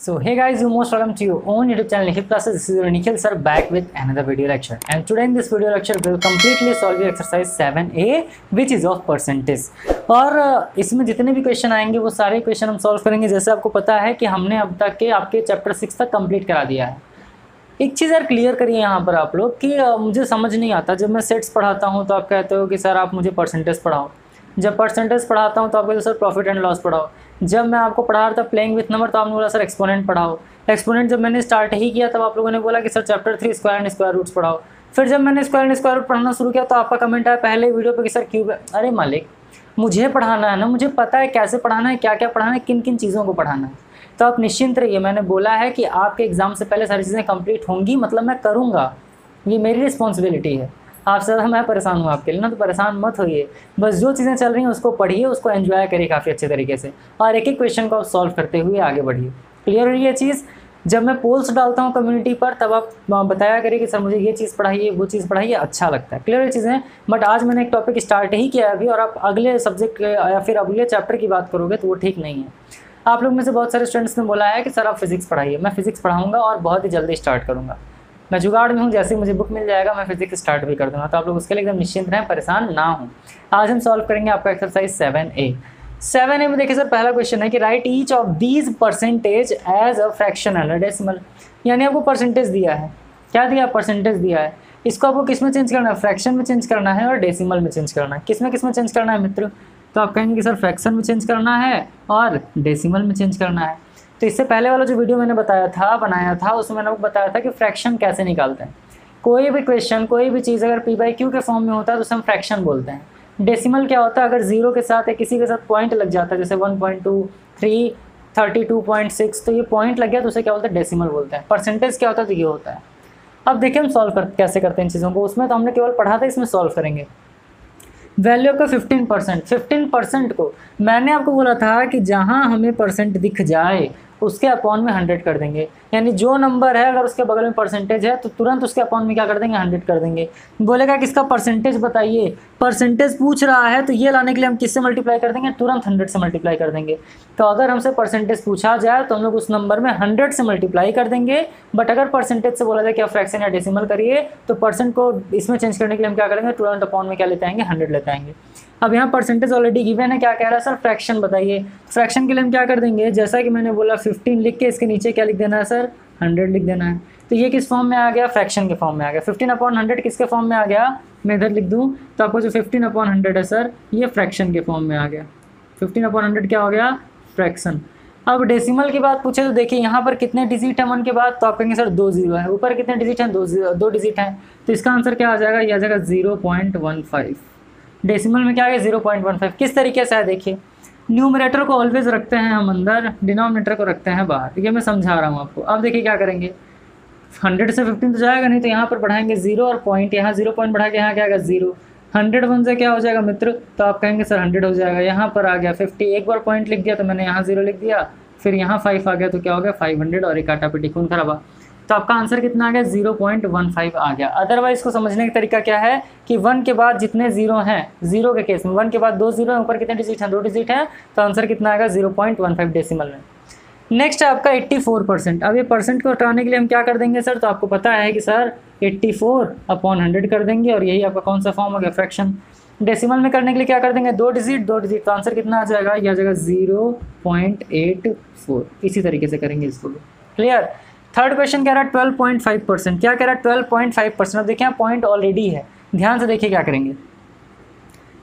So hey guys, you most welcome to your own YouTube channel Nikhil Classes. This is your Nikhil sir back with another video lecture. And today in this video lecture we will completely solve your exercise 7A which is of percentage. और इसमें जितने भी question आएंगे वो सारे question हम solve करेंगे। जैसे आपको पता है कि हमने अब तक के आपके चैप्टर 6 तक कंप्लीट करा दिया है। एक चीज़ यार क्लियर करिए यहाँ पर आप लोग कि मुझे समझ नहीं आता, जब मैं सेट्स पढ़ाता हूँ तो आप कहते हो कि सर आप मुझे परसेंटेज पढ़ाओ, जब परसेंटेज पढ़ाता हूँ तो आप कहते हो सर प्रॉफिट एंड लॉस पढ़ाओ, जब मैं आपको पढ़ा रहा था प्लेइंग विथ नंबर तो आपने बोला सर एक्सपोनेंट पढ़ाओ। एक्सपोनेंट जब मैंने स्टार्ट ही किया तब आप लोगों ने बोला कि sir chapter 3 square and square roots पढ़ाओ। फिर जब मैंने स्क्वायर एंड स्क्वायर रूट पढ़ाना शुरू किया तो आपका कमेंट आया पहले वीडियो पे कि सर क्यूब। अरे मालिक, मुझे पढ़ाना है ना, मुझे पता है कैसे पढ़ाना है, क्या क्या पढ़ाना है, किन किन चीज़ों को पढ़ाना है। तो आप निश्चिंत रहिए, मैंने बोला है कि आपके एग्ज़ाम से पहले सारी चीज़ें कंप्लीट होंगी, मतलब मैं करूँगा, ये मेरी रिस्पॉन्सिबिलिटी है। आप ज़्यादा मैं परेशान हूँ आपके लिए ना, तो परेशान मत होइए, बस जो चीज़ें चल रही हैं उसको पढ़िए, उसको एंजॉय करिए काफ़ी अच्छे तरीके से और एक एक क्वेश्चन को आप सॉल्व करते हुए आगे बढ़िए। क्लियर हो रही है चीज़? जब मैं पोल्स डालता हूँ कम्युनिटी पर तब आप बताया करिए कि सर मुझे ये चीज़ पढ़ाइए, वो चीज़ पढ़ाइए, अच्छा लगता है। क्लियर चीज़ें। बट आज मैंने एक टॉपिक स्टार्ट ही किया है अभी, और आप अगले सब्जेक्ट या फिर अगले चैप्टर की बात करोगे तो वो ठीक नहीं है। आप लोग में से बहुत सारे स्टूडेंट्स ने बोला है कि सर आप फिजिक्स पढ़ाइए। मैं फिजिक्स पढ़ाऊँगा और बहुत ही जल्दी स्टार्ट करूँगा। मैं जुगाड़ में हूँ, जैसे ही मुझे बुक मिल जाएगा मैं फिजिक्स स्टार्ट भी कर दूँगा। तो आप लोग उसके लिए एकदम निश्चिंत रहें, परेशान ना हों। आज हम सॉल्व करेंगे आपका एक्सरसाइज 7A। 7A में देखिए सर पहला क्वेश्चन है कि write each of these percentage as a fraction and a decimal. यानी आपको परसेंटेज दिया है, क्या दिया? परसेंटेज दिया है। इसको आपको किस में चेंज करना है? फ्रैक्शन में चेंज करना है और डेसिमल में चेंज करना है। किस में चेंज करना है मित्र? तो आप कहेंगे कि सर फ्रैक्शन में चेंज करना है और डेसिमल में चेंज करना है। तो इससे पहले वाला जो वीडियो मैंने बनाया था उसमें मैंने आपको बताया था कि फ्रैक्शन कैसे निकालते हैं। कोई भी क्वेश्चन, कोई भी चीज़ अगर p/q के फॉर्म में होता है तो उसे हम फ्रैक्शन बोलते हैं। डेसिमल क्या होता है? अगर जीरो के साथ या किसी के साथ पॉइंट लग जाता है, जैसे 1.2, 3, 32.6, तो ये पॉइंट लग गया तो उसे क्या बोलते हैं? डेसिमल बोलते हैं। परसेंटेज क्या होता है? तो ये होता है। अब देखिए हम कैसे करते हैं इन चीज़ों को। उसमें तो हमने केवल पढ़ा था, इसमें सॉल्व करेंगे। वैल्यू का 15% को मैंने आपको बोला था कि जहाँ हमें परसेंट दिख जाए उसके अपॉन में 100 कर देंगे। यानी जो नंबर है अगर उसके बगल में परसेंटेज है तो तुरंत उसके अपॉन में क्या कर देंगे? 100 कर देंगे। बोलेगा कि इसका परसेंटेज बताइए, परसेंटेज पूछ रहा है तो ये लाने के लिए हम किससे मल्टीप्लाई कर देंगे? तुरंत 100 से मल्टीप्लाई कर देंगे। तो अगर हमसे परसेंटेज पूछा जाए तो हम लोग उस नंबर में 100 से मल्टीप्लाई कर देंगे। बट अगर परसेंटेज से बोला जाए कि आप फ्रैक्शन या डेसिमल करिए तो परसेंट को इसमें चेंज करने के लिए हम क्या करेंगे? तुरंत अपॉन में क्या लेते आएंगे? 100 लेते आएंगे। अब यहाँ परसेंटेज ऑलरेडी गिवन है, क्या कह रहा है सर? फ्रैक्शन बताइए। फ्रैक्शन के लिए हम क्या कर देंगे? जैसा कि मैंने बोला 15 लिख के इसके नीचे क्या लिख देना है सर? 100 लिख देना है। तो ये किस फॉर्म में आ गया? फ्रैक्शन के फॉर्म में आ गया। 15/100 किसके फॉर्म में आ गया? मैं इधर लिख दूँ तो आपको जो 15/100 है सर ये फ्रैक्शन के फॉर्म में आ गया। 15/100 क्या हो गया? फ्रैक्शन। अब डेसिमल की बात पूछे तो देखिए यहाँ पर कितने डिजिट हैं 1 के बाद? तो आप कहेंगे सर 2 जीरो है। ऊपर कितने डिजिट हैं? 2 डिजिट हैं। तो इसका आंसर क्या आ जाएगा? ये आ जाएगा 0.15। डेसिमल में क्या है? 0.15। किस तरीके से है देखिए, न्यूमरेटर को ऑलवेज रखते हैं हम अंदर, डिनोमिनेटर को रखते हैं बाहर। ये मैं समझा रहा हूँ आपको। अब देखिए क्या करेंगे, 100 से 15 तो जाएगा नहीं, तो यहाँ पर बढ़ाएंगे 0 और पॉइंट, यहाँ 0 पॉइंट बढ़ा के यहाँ क्या आएगा? 0। 100 1 से क्या हो जाएगा मित्र? तो आप कहेंगे सर 100 हो जाएगा। यहाँ पर आ गया 50, एक बार पॉइंट लिख दिया तो मैंने यहाँ 0 लिख दिया, फिर यहाँ 5 आ गया तो क्या हो गया? 500 और एक काटापीटी खून खराबा। तो आपका आंसर कितना आ गया? 0.15 आ गया। अदरवाइज इसको समझने का तरीका क्या है कि 1 के बाद जितने जीरो हैं, जीरो के केस में 1 के बाद 2 जीरो हैं, ऊपर कितने डिजिट हैं? 2 डिजिट हैं, तो आंसर कितना आएगा? 0.15 डेसिमल में। नेक्स्ट है आपका 84%। अब ये परसेंट को हटाने के लिए हम क्या कर देंगे सर? तो आपको पता है कि सर 84/100 कर देंगे और यही आपका कौन सा फॉर्म हो गया? फ्रैक्शन। डेसिमल में करने के लिए क्या कर देंगे? 2 डिजिट, तो आंसर कितना आ जाएगा? ये आ जाएगा 0.84। इसी तरीके से करेंगे इसको। क्लियर? थर्ड क्वेश्चन कह रहा है 12.5%। क्या कह रहा है? 12.5%। अब देखिए यहाँ पॉइंट ऑलरेडी है, ध्यान से देखिए क्या करेंगे।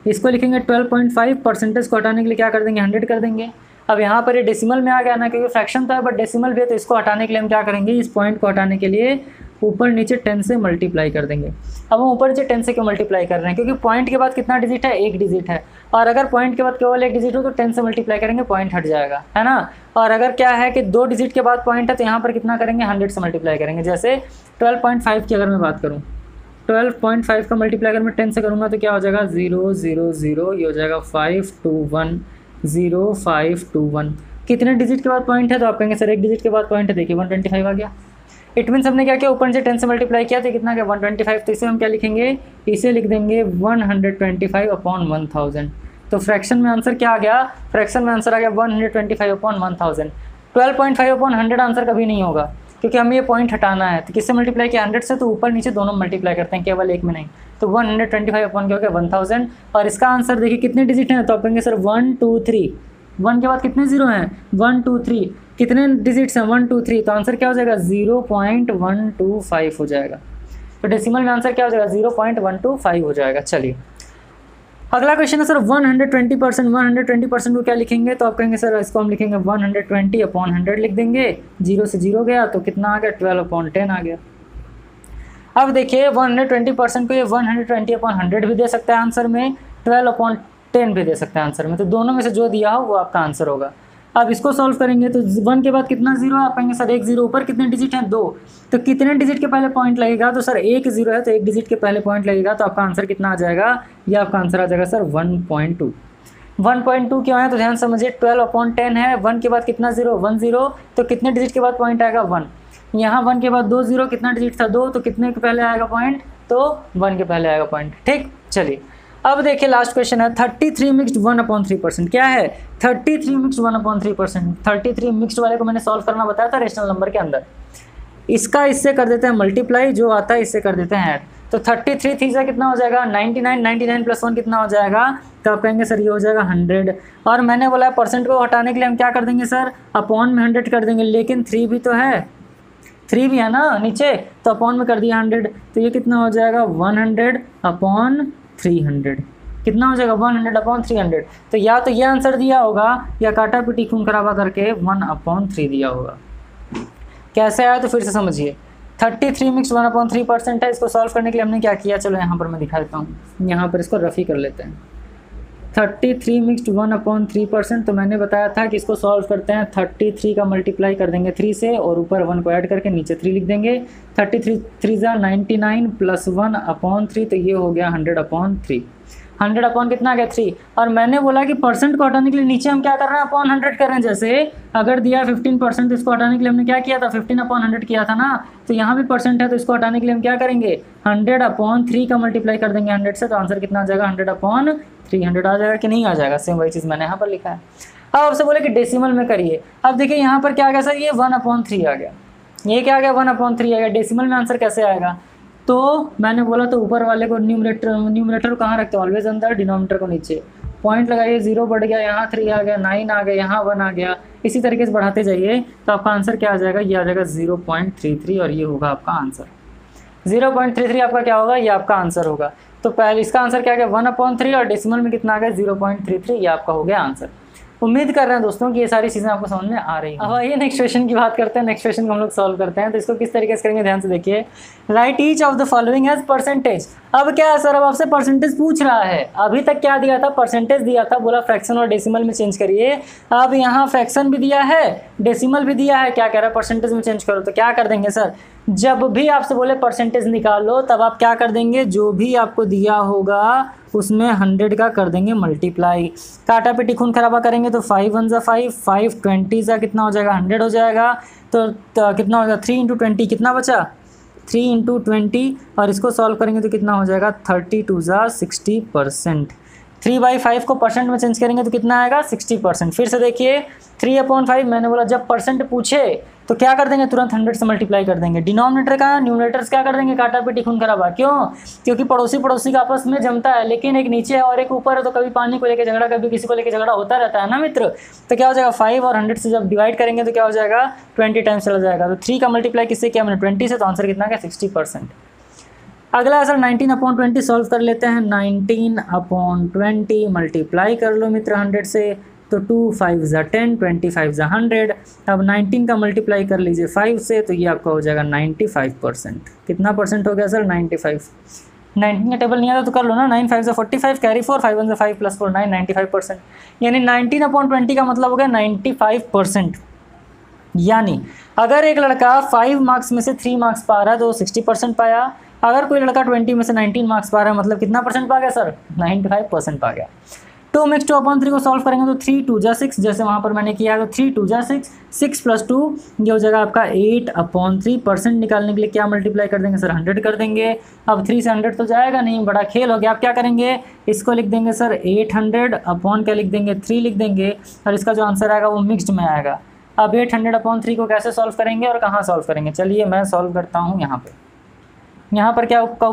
इसको लिखेंगे 12.5, परसेंटेज को हटाने के लिए क्या कर देंगे? 100 कर देंगे। अब यहाँ पर ये डेसिमल में आ गया ना, क्योंकि फ्रैक्शन था बट डेसिमल भी है, तो इसको हटाने के लिए हम क्या करेंगे? इस पॉइंट को हटाने के लिए ऊपर नीचे 10 से मल्टीप्लाई कर देंगे। अब हम ऊपर नीचे 10 से क्यों मल्टीप्लाई कर रहे हैं? क्योंकि पॉइंट के बाद कितना डिजिट है? 1 डिजिट है, और अगर पॉइंट के बाद केवल 1 डिजिट हो तो 10 से मल्टीप्लाई करेंगे, पॉइंट हट जाएगा, है ना। और अगर क्या है कि 2 डिजिट के बाद पॉइंट है तो यहाँ पर कितना करेंगे? 100 से मल्टीप्लाई करेंगे। जैसे 12.5 की अगर मैं बात करूँ, 12.5 का मल्टीप्लाई अगर मैं 10 से करूँगा तो क्या हो जाएगा? 0 0 0, ये हो जाएगा 521 0 521। कितने डिजिट के बाद पॉइंट है? तो आप कहेंगे सर 1 डिजिट के बाद पॉइंट है, देखिए 125 आ गया। इट मीन्स हमने क्या किया? ऊपर से 10 से मल्टीप्लाई किया तो कितना गया? 125। तो इसे हम क्या लिखेंगे? इसे लिख देंगे 125/1000। तो फ्रैक्शन में आंसर क्या आ गया? फ्रैक्शन में आंसर आ गया 125/1000। 12.5 अपॉन 100 आंसर कभी नहीं होगा, क्योंकि हमें ये पॉइंट हटाना है। तो किससे मल्टीप्लाई किया 100 से, तो ऊपर नीचे दोनों मल्टीप्लाई करते हैं, केवल एक में नहीं। तो 125 अपॉन क्या हो गया 1000। और इसका आंसर देखिए कितने डिजिट हैं, तो आप कहेंगे सर 1 2 3, 1 के बाद कितने जीरो हैं 1 2 3, कितने डिजिट्स हैं 1 2 3, तो आंसर क्या हो जाएगा 0.125 हो जाएगा। तो डेसिमल में आंसर क्या हो जाएगा 0.125 हो जाएगा। चलिए अगला क्वेश्चन है सर 120%। 120% को क्या लिखेंगे, तो आप कहेंगे सर इसको हम लिखेंगे 120 अपॉन 100 लिख देंगे, 0 से 0 गया तो कितना आ गया 12 अपॉन 10 आ गया। अब देखिए 120% को ये 120 अपॉन 100 भी दे सकता है आंसर में, 12 अपॉन 10 भी दे सकता है आंसर में, तो दोनों में से जो दिया हो वो आपका आंसर होगा। अब इसको सॉल्व करेंगे तो 1 के बाद कितना जीरो है, आप कहेंगे सर 1 0, ऊपर कितने डिजिट हैं 2, तो कितने डिजिट के पहले पॉइंट लगेगा, तो सर 1 0 है तो 1 डिजिट के पहले पॉइंट लगेगा, तो आपका आंसर कितना आ जाएगा, ये आपका आंसर आ जाएगा सर 1.2। 1.2 क्यों है, तो ध्यान समझिए 12 अपॉन 10 है, 1 के बाद कितना जीरो 1 0, तो कितने डिजिट के बाद पॉइंट आएगा 1, यहाँ 1 के बाद 2 0, कितना डिजिट था 2, तो कितने के पहले आएगा पॉइंट, तो 1 के पहले आएगा पॉइंट। ठीक, चलिए अब देखिए लास्ट क्वेश्चन है 33 मिक्स्ड 1/3%। क्या है 33 मिक्स्ड 1/3%। 33 मिक्स्ड वाले को मैंने सॉल्व करना बताया था रेशनल नंबर के अंदर, इसका इससे कर देते हैं मल्टीप्लाई, जो आता है इससे कर देते हैं ऐड। तो 33 3 से कितना हो जाएगा 99, 99 प्लस 1 कितना हो जाएगा, तो आप कहेंगे सर ये हो जाएगा 100। और मैंने बोला परसेंट को हटाने के लिए हम क्या कर देंगे सर, अपॉन में 100 कर देंगे, लेकिन 3 भी तो है, 3 भी है ना नीचे, तो अपॉन में कर दिया 100, तो ये कितना हो जाएगा 100 अपॉन 300, कितना हो जाएगा 100 अपॉन 300। तो या तो ये आंसर दिया होगा या काटा पिटी खून खराबा करके 1/3 दिया होगा। कैसे आया तो फिर से समझिए, 33 मिक्स 1/3% है। इसको सॉल्व करने के लिए हमने क्या किया, चलो यहाँ पर मैं दिखा देता हूँ, यहाँ पर इसको रफ़ी कर लेते हैं। 33 मिक्स्ड 1/3%, तो मैंने बताया था कि इसको सॉल्व करते हैं 33 का मल्टीप्लाई कर देंगे 3 से और ऊपर 1 को ऐड करके नीचे 3 लिख देंगे। 33 3 99 प्लस 1/3, तो ये हो गया 100/3। 100 अपॉन कितना आ गया 3। और मैंने बोला कि परसेंट को हटाने के लिए नीचे हम क्या कर रहे हैं, अपॉन 100 कर रहे हैं। जैसे अगर दिया 15%, तो इसको हटाने के लिए हमने क्या किया था 15/100 किया था ना, तो यहाँ भी परसेंट है, तो इसको हटाने के लिए हम क्या करेंगे 100/3 का मल्टीप्लाई कर देंगे 100 से, तो आंसर कितना आ जाएगा 100/300 आ जाएगा कि नहीं आ जाएगा। सेम वही चीज़ मैंने यहाँ पर लिखा है। अब आपसे बोले कि डेसिमल में करिए। अब देखिए यहाँ पर क्या आ गया सर, ये 1/3 आ गया, ये क्या आ गया 1/3 आ गया। डेसिमल में आंसर कैसे आएगा, तो मैंने बोला तो ऊपर वाले को न्यूमरेटर कहाँ रखते हैं, ऑलवेज अंदर, डिनोमिनेटर को नीचे। पॉइंट लगाइए, 0 बढ़ गया, यहाँ 3 आ गया, 9 आ गया, यहाँ 1 आ गया, इसी तरीके से बढ़ाते जाइए, तो आपका आंसर क्या आ जाएगा, ये आ जाएगा 0.33 और ये होगा आपका आंसर। 0.33 आपका क्या होगा, ये आपका आंसर होगा। तो पहले इसका आंसर क्या आ गया 1/3 और डेसिमल में कितना आ गया 0.33, ये आपका हो गया आंसर। उम्मीद कर रहे हैं दोस्तों कि ये सारी चीज़ें आपको समझ में आ रही हैं। अब आइए नेक्स्ट क्वेश्चन की बात करते हैं। नेक्स्ट क्वेश्चन को हम लोग सॉल्व करते हैं, तो इसको किस तरीके से करेंगे ध्यान से देखिए। Write each of the following as percentage. अब क्या है सर, अब आपसे परसेंटेज पूछ रहा है। अभी तक क्या दिया था, परसेंटेज दिया था, बोला फ्रैक्शन और डेसिमल में चेंज करिए। अब यहाँ फ्रैक्शन भी दिया है, डेसिमल भी दिया है, क्या कह रहा है परसेंटेज में चेंज करो। तो क्या कर देंगे सर, जब भी आपसे बोले परसेंटेज निकालो, तब आप क्या कर देंगे, जो भी आपको दिया होगा उसमें 100 का कर देंगे मल्टीप्लाई। काटा पिटी खून खराबा करेंगे तो 5 1 ज़ा 5, 5 20 ज़ा कितना हो जाएगा 100 हो जाएगा। तो कितना हो जाएगा 3 × 20 कितना बचा 3 × 20, और इसको सॉल्व करेंगे तो कितना हो जाएगा 32 ज़ा 60%। 3/5 को परसेंट में चेंज करेंगे तो कितना आएगा 60%। फिर से देखिए 3/5, मैंने बोला जब परसेंट पूछे तो क्या कर देंगे, तुरंत 100 से मल्टीप्लाई कर देंगे। डिनोमिनेटर का न्यूमरेटर्स क्या कर देंगे, काटा पिटी खून खराबा। क्यों, क्योंकि पड़ोसी का आपस में जमता है, लेकिन एक नीचे है और एक ऊपर है, तो कभी पानी को लेकर झगड़ा, कभी किसी को लेकर झगड़ा होता रहता है ना मित्र। तो क्या हो जाएगा 5 और 100 से जब डिवाइड करेंगे तो क्या हो जाएगा 20 टाइम्स चला जाएगा। तो 3 का मल्टीप्लाई किससे किया मैंने 20 से, तो आंसर कितना गया 60%। अगला सर 19/20 सॉल्व कर लेते हैं। 19/20 मल्टीप्लाई कर लो मित्र 100 से, तो 2 5 ज़ा 10, 25 ज़ा 100। अब 19 का मल्टीप्लाई कर लीजिए 5 से, तो ये आपका हो जाएगा 95%। कितना परसेंट हो गया सर 95। 19 का टेबल नहीं आता तो कर लो ना, 9 5 ज़ा 45, कैरी 4, 5 1 ज़ा 5 प्लस 4 9, 95%। यानी 19/20 का मतलब हो गया 95%। यानी अगर एक लड़का 5 मार्क्स में से 3 मार्क्स पा रहा है तो 60% पाया। अगर कोई लड़का 20 में से 19 मार्क्स पा रहा है, मतलब कितना परसेंट पा गया सर 95% पा गया। 2 मिक्स 2/3 को सॉल्व करेंगे तो 3 2 ज़ा 6, जैसे वहाँ पर मैंने किया है, तो 3 2 ज़ा 6, 6 + 2 ये हो जाएगा आपका 8/3। परसेंट निकालने के लिए क्या मल्टीप्लाई कर देंगे सर 100 कर देंगे। अब 3 से 100 तो जाएगा नहीं, बड़ा खेल हो गया। आप क्या करेंगे, इसको लिख देंगे सर 800 अपॉन क्या लिख देंगे 3 लिख देंगे, और इसका जो आंसर आएगा वो मिक्स्ड में आएगा। अब 800/3 को कैसे सॉल्व करेंगे और कहाँ सॉल्व करेंगे? चलिए मैं सॉल्व करता हूँ यहाँ पे। यहाँ पर क्या आपका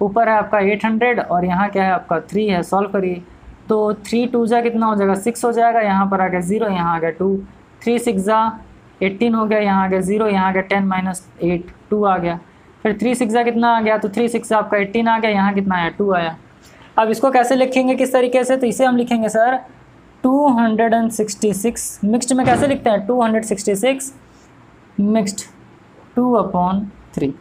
ऊपर है आपका 800 और यहाँ क्या है आपका 3 है। सॉल्व करिए तो 3 2 जा कितना हो जाएगा 6 हो जाएगा। यहाँ पर आ गया 0, यहाँ आ गया 2, 3 6 जा 18 हो गया, यहाँ आ गया 0, यहाँ आ गया 10 - 8 2 आ गया। फिर 3 6 जा कितना आ गया, तो 3 6 आपका 18 आ गया, यहाँ कितना आया 2 आया। अब इसको कैसे लिखेंगे किस तरीके से? तो इसे हम लिखेंगे सर 266 मिक्स्ड में कैसे लिखते हैं 266 मिक्स्ड 2/3।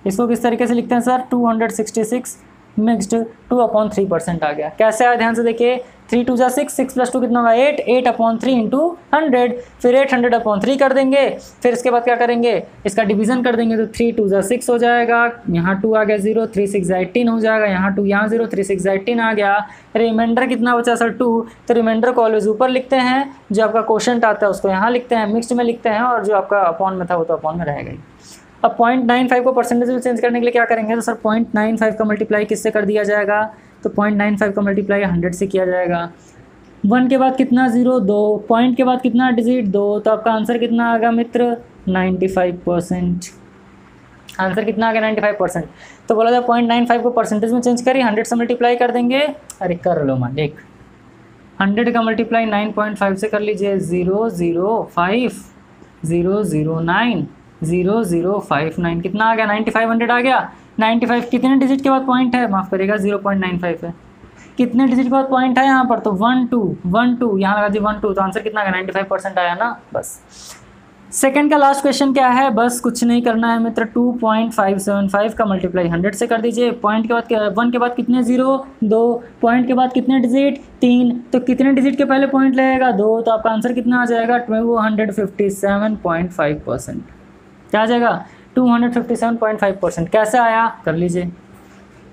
इसको किस तरीके से लिखते हैं सर 266 मिक्स्ड 2/3% आ गया। कैसे आया ध्यान से देखिए 3 2 जा 6, 6 + 2 कितना होगा 8, 8/3 × 100, फिर 800/3 कर देंगे। फिर इसके बाद क्या करेंगे इसका डिवीजन कर देंगे तो 3 2 जा 6 हो जाएगा, यहाँ 2 आ गया 0, 3 6 जा 18 हो जाएगा, यहाँ 2 यहाँ 0, 3 6 जा 18 आ गया। रिमाइंडर कितना बचा सर 2, तो रिमाइंडर को ऑलवेज ऊपर लिखते हैं, जो आपका क्वोशंट आता है उसको यहाँ लिखते हैं, मिक्स्ड में लिखते हैं, और जो आपका अपॉन में था वो तो अपॉन में रहेगा ही। अब 0.95 को परसेंटेज में चेंज करने के लिए क्या करेंगे, तो सर 0.95 का मल्टीप्लाई किससे कर दिया जाएगा, तो 0.95 का मल्टीप्लाई 100 से किया जाएगा। 1 के बाद कितना 0 2, पॉइंट के बाद कितना डिजिट 2, तो आपका आंसर कितना आ गया मित्र 95%। आंसर कितना आ गया 95%। तो बोला था 0.95 को परसेंटेज में चेंज करिए, 100 से मल्टीप्लाई कर देंगे। अरे कर लो मालिक, 100 का मल्टीप्लाई 9.5 से कर लीजिए 005 009 0059 कितना आ गया 9500 आ गया। 95 कितने डिजिट के बाद पॉइंट है, माफ़ करिएगा 0.95 है। कितने डिजिट के बाद पॉइंट है यहाँ पर, तो 1 2 यहाँ लगा दी 1 2, तो आंसर कितना आ गया 95% आया ना। बस सेकंड का लास्ट क्वेश्चन क्या है, बस कुछ नहीं करना है मित्र, 2.575 का मल्टीप्लाई 100 से कर दीजिए। पॉइंट के बाद 1 के बाद कितने 0 2, पॉइंट के बाद कितने डिजिट 3, तो कितने डिजिट के पहले पॉइंट लगेगा 2, तो आपका आंसर कितना आ जाएगा 257.5%। क्या आ जाएगा 257.5%। कैसे आया कर लीजिए,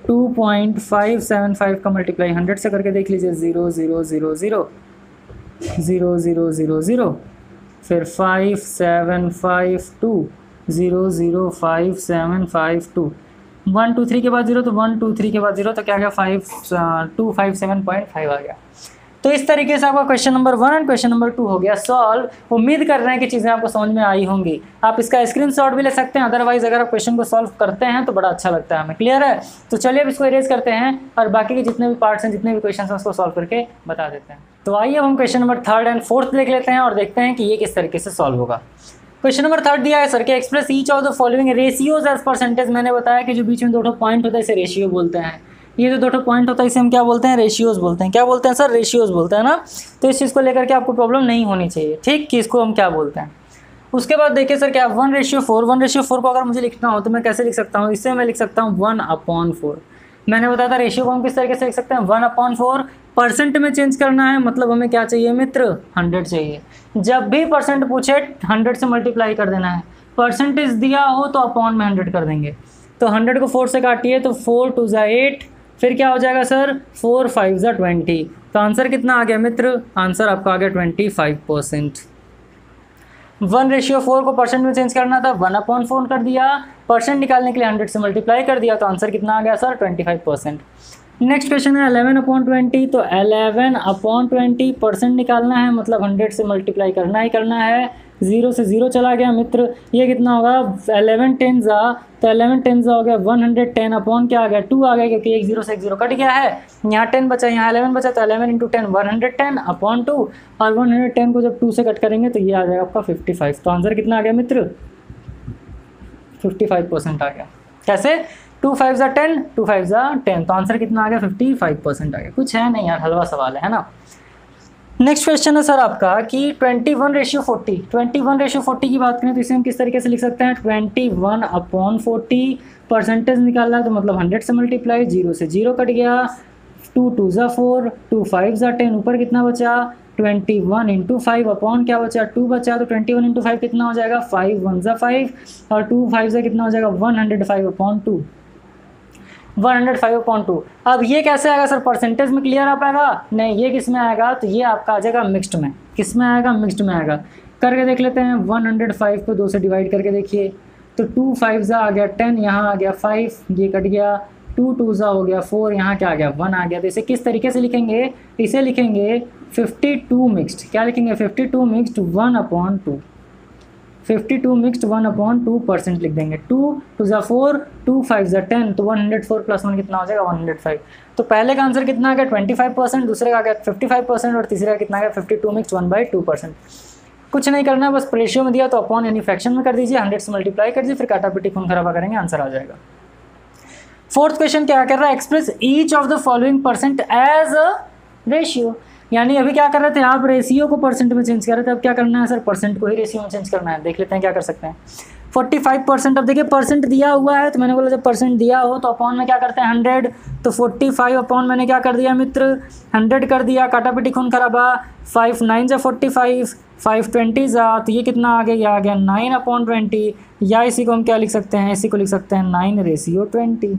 2.575 का मल्टीप्लाई 100 से करके देख लीजिए 0 0 0 0 0 0 0 0, फिर 5752 0 0 5752, 1 2 3 के बाद 0, तो 1 2 3 के बाद 0, तो क्या गया 257.5 आ गया। तो इस तरीके से आपका क्वेश्चन नंबर 1 और क्वेश्चन नंबर 2 हो गया सॉल्व। उम्मीद कर रहे हैं कि चीज़ें आपको समझ में आई होंगी। आप इसका स्क्रीनशॉट भी ले सकते हैं, अदरवाइज अगर आप क्वेश्चन को सॉल्व करते हैं तो बड़ा अच्छा लगता है हमें। क्लियर है? तो चलिए अब इसको इरेज करते हैं और बाकी के जितने भी पार्ट्स हैं, जितने भी क्वेश्चन हैं, उसको सॉल्व करके बता देते हैं। तो आइए अब हम क्वेश्चन नंबर 3 और 4 देख लेते हैं और देखते हैं कि ये किस तरीके से सॉल्व होगा। क्वेश्चन नंबर 3 दिया है सर के express each of the following ratios as percentage. मैंने बताया कि जो बीच में 2 पॉइंट होता है इसे रेशियो बोलते हैं। ये जो 2 पॉइंट होता है इसे हम क्या बोलते हैं, रेशियोज बोलते हैं। क्या बोलते हैं सर, रेशियोज बोलते हैं ना। तो इस चीज़ को लेकर के आपको प्रॉब्लम नहीं होनी चाहिए, ठीक, कि इसको हम क्या बोलते हैं। उसके बाद देखिए सर क्या 1:4। 1:4 को अगर मुझे लिखना हो तो मैं कैसे लिख सकता हूँ, इससे मैं लिख सकता हूँ 1/4। मैंने बताया था रेशियो को हम किस तरीके से लिख सकते हैं 1/4। परसेंट में चेंज करना है, मतलब हमें क्या चाहिए मित्र 100 चाहिए। जब भी परसेंट पूछे 100 से मल्टीप्लाई कर देना है। परसेंटेज दिया हो तो अपॉन में 100 कर देंगे। तो 100 को 4 से काटिए तो 4 2 जा 8, फिर क्या हो जाएगा सर 4 5 जा 20। तो आंसर कितना आ गया मित्र, आंसर आपका आ गया 25%। 1:4 को परसेंट में चेंज करना था, 1/4 कर दिया। परसेंट निकालने के लिए 100 से मल्टीप्लाई कर दिया, तो आंसर कितना आ गया सर 25%। नेक्स्ट क्वेश्चन है 11/20। तो 11/20 परसेंट निकालना है, मतलब 100 से मल्टीप्लाई करना ही करना है। 0 से 0 चला गया मित्र, ये कितना होगा 11 10 जा, तो 11 10 जा हो गया 110 अपॉन क्या आ गया 2 आ गया, क्योंकि एक 0 से एक 0 कट गया है। यहाँ 10 बचा, यहाँ 11 बचा, तो 11 × 10 110 अपॉन 2, और 110 को जब 2 से कट करेंगे तो ये आ जाएगा आपका 55। तो आंसर कितना आ गया मित्र 55% आ गया। कैसे 2 5 जा 10, 2 5 जा 10, तो आंसर कितना आ गया 55% आ गया। कुछ है नहीं यार, हलवा सवाल है ना। नेक्स्ट क्वेश्चन है सर आपका कि 21:40। 21:40 की बात करें तो इसे हम किस तरीके से लिख सकते हैं 21/40। परसेंटेज निकालना है तो मतलब 100 से मल्टीप्लाई, 0 से 0 कट गया, 2 2 जा 4, 2 5 जा 10, ऊपर कितना बचा 21 × 5 अपॉन क्या बचा 2 बचा, तो 21 × 5 कितना हो जाएगा 5 1 जा 5, और 2 5 जा कितना हो जाएगा 105/2, 105/2। अब ये कैसे आएगा सर, परसेंटेज में क्लियर आ पाएगा नहीं, ये किस में आएगा, तो ये आपका आ जाएगा मिक्स्ड में। किस में आएगा, मिक्स्ड में आएगा। करके देख लेते हैं 105 को 2 से डिवाइड करके देखिए, तो 2 5 जा आ गया 10, यहाँ आ गया 5, ये कट गया, 2 2 2 हो गया 4, यहाँ क्या आ गया 1 आ गया। तो इसे किस तरीके से लिखेंगे, इसे लिखेंगे 52 मिक्स्ड, क्या लिखेंगे 52 मिक्स्ड 1/2, 52 मिक्स्ड 1/2% लिख देंगे। 2 2 4, 2 5 10, तो 104 + 1 कितना हो जाएगा 105। तो पहले का आंसर कितना आ गया 25%, दूसरे का आ गया 55% और तीसरे का कितना आ गया 52 मिक्स्ड 1/2%। कुछ नहीं करना है, बस रेशियो में दिया तो अपॉन यानी फ्रैक्शन में कर दीजिए, 100 से मल्टीप्लाई कर दीजिए, फिर काटापीटी खून खराबा करेंगे, आंसर आ जाएगा। फोर्थ क्वेश्चन क्या कर रहा है, express each of the following percent as a ratio. यानी अभी क्या कर रहे थे आप, रेशियो को परसेंट में चेंज कर रहे थे, अब क्या करना है सर, परसेंट को ही रेशियो में चेंज करना है। देख लेते हैं क्या कर सकते हैं। 45%, अब देखिए परसेंट दिया हुआ है तो मैंने बोला जब परसेंट दिया हो तो अपॉन में क्या करते हैं 100, तो 45 अपॉन मैंने क्या कर दिया मित्र 100 कर दिया, काटापीटी खून खराबा, 5 9 जा 45, 5 20 जा, तो ये कितना आ गया, ये आ गया 9/20, या इसी को हम क्या लिख सकते हैं, इसी को लिख सकते हैं 9/20।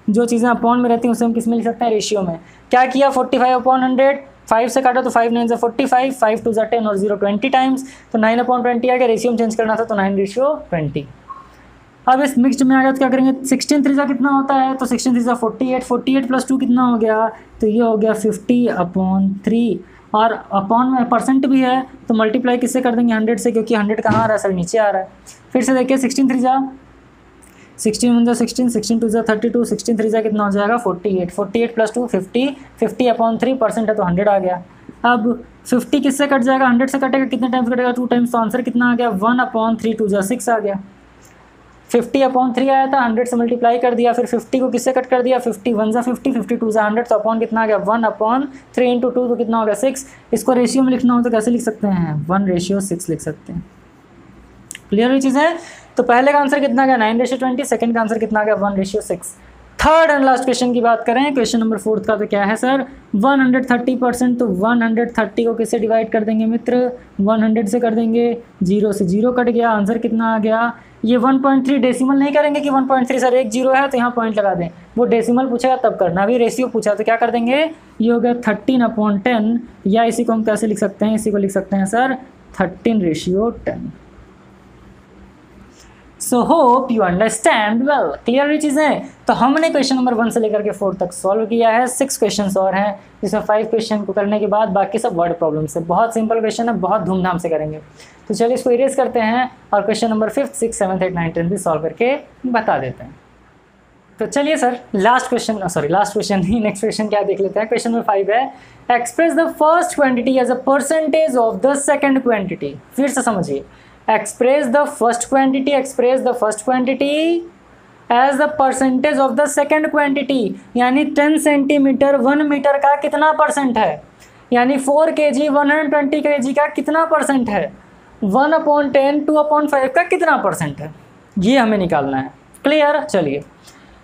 जो चीज़ें अपॉन में रहती हैं उसे हम किस में लिख सकते हैं, रेशियो में। क्या किया 45/100, 5 से काटा तो 5 9 जा 45, 5 2 जा 10 और 0 20 टाइम्स, तो 9/20 आ गया। रेशियो में चेंज करना था तो 9/20। अब इस मिक्स्ड में आ गया तो क्या करेंगे, 16 3 जा कितना होता है, तो 16 3 जा 48, 48 + 2 कितना हो गया, तो ये हो गया 50/3, और अपॉन में परसेंट भी है तो मल्टीप्लाई किससे कर देंगे 100 से, क्योंकि 100 कहाँ आ रहा है सर, नीचे आ रहा है। फिर से देखिए 16 3 जा 16 1 जा 16, 16 2 जा 32, 16 3 जा कितना हो जाएगा 48, 48 + 2 50, 50/3% है तो 100 आ गया। अब 50 किससे कट जाएगा, 100 से कटेगा, कितने टाइम्स कटेगा 2 टाइम्स, तो आंसर कितना आ गया 1/3, 2 जा 6 आ गया। 50/3 आया था, 100 से मल्टीप्लाई कर दिया, फिर 50 को किससे कट कर दिया, 50 1 जा 50, 50 2 जा 100, तो अपॉन कितना आ गया 1/3 × 2, तो कितना हो गया 6। इसको रेशियो में लिखना हो तो कैसे लिख सकते हैं 1/6 लिख सकते हैं। क्लियर हुई चीज़ है। तो पहले का आंसर कितना गया 9/20, सेकंड का आंसर कितना आ गया 1/6। थर्ड एंड लास्ट क्वेश्चन की बात करें, क्वेश्चन नंबर 4 का, तो क्या है सर 130%, तो 130 को किससे डिवाइड कर देंगे मित्र, 100 से कर देंगे, 0 से 0 कट गया, आंसर कितना आ गया, ये 1.3 डेसिमल नहीं करेंगे कि 1.3 सर एक 0 है तो यहाँ पॉइंट लगा दें, वो डेसिमल पूछेगा तब करना, अभी रेशियो पूछा तो क्या कर देंगे, ये हो गया 13/10, या इसी को हम कैसे लिख सकते हैं, इसी को लिख सकते हैं sir 13/10। So hope you understand well. Clear हुई चीज़ें। तो हमने क्वेश्चन नंबर 1 से लेकर के 4 तक सॉल्व किया है, 6 क्वेश्चन और हैं, जिसमें 5 क्वेश्चन को करने के बाद बाकी सब वर्ड प्रॉब्लम से, बहुत सिंपल क्वेश्चन है, बहुत धूमधाम से करेंगे। तो चलिए इसको इरेज करते हैं और क्वेश्चन नंबर 5, 6, 7, 8, 9, 10 भी सॉल्व करके बता देते हैं। तो चलिए सर लास्ट क्वेश्चन नहीं, नेक्स्ट क्वेश्चन क्या देख लेते हैं। क्वेश्चन नंबर 5 है, express the first quantity as a percentage of the second quantity. फिर से समझिए, express the first quantity as the percentage of the second quantity, यानी 10 सेंटीमीटर 1 मीटर का कितना परसेंट है, यानी 4 kg 120 kg का कितना परसेंट है, 1/10 2/5 का कितना परसेंट है, ये हमें निकालना है। क्लियर। चलिए